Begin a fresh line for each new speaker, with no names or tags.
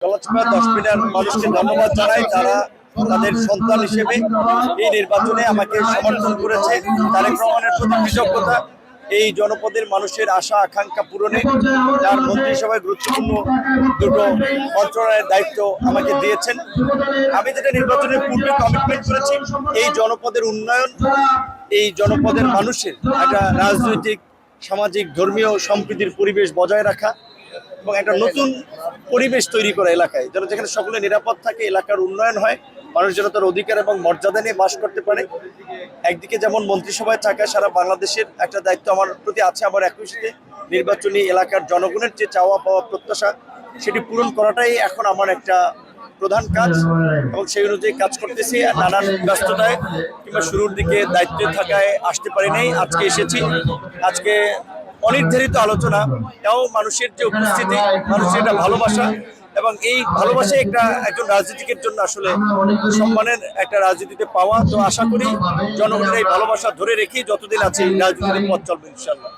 Galachipa 10 million মানুষকে ধন্যবাদ জানাই, তারা তাদের সন্তান হিসেবে এই নির্বাচনে আমাকে সমর্থন করেছে। তারেক রহমানের প্রতি কৃতজ্ঞতা এই জনপদের মানুষের আশা আকাঙ্ক্ষা পূরণে তার মন্ত্রিসভায় গুরুত্বপূর্ণ দুটো মন্ত্রণালয়ের দায়িত্ব আমাকে দিয়েছেন। আমি যেটা নির্বাচনের পূর্বে কমিটমেন্ট করেছি, এই জনপদের উন্নয়ন, এই জনপদের মানুষের একটা রাজনৈতিক, সামাজিক, ধর্মীয় সম্প্রীতির পরিবেশ বজায় রাখা এবং একটা নতুন পরিবেশ তৈরি করা এলাকায়, যেখানে সকলে নিরাপদ থাকে, এলাকার উন্নয়ন হয়, মানুষ যেন তার অধিকার এবং মর্যাদা নিয়ে বাস করতে পারে। একদিকে যেমন মন্ত্রিসভায় থাকা সারা বাংলাদেশের একটা দায়িত্ব আমার প্রতি আছে, আবার একই সাথে নির্বাচনী এলাকার জনগণের যে চাওয়া পাওয়া প্রত্যাশা সেটি পূরণ করাটাই এখন আমার একটা প্রধান কাজ এবং সেই অনুযায়ী কাজ করতেছি। আর নানান ব্যস্ততায় কিংবা শুরুর দিকে দায়িত্বে থাকায় আসতে পারি নাই, আজকে এসেছি। আজকে অনির্ধারিত আলোচনা, তাও মানুষের যে উপস্থিতি, মানুষের একটা ভালোবাসা এবং এই ভালোবাসা একজন রাজনীতিকের জন্য আসলে সম্মানের একটা রাজনীতিতে পাওয়া। তো আশা করি জনগণের এই ভালোবাসা ধরে রেখেই যতদিন আছে রাজনীতির পথ চলবে ইনশাআল্লাহ।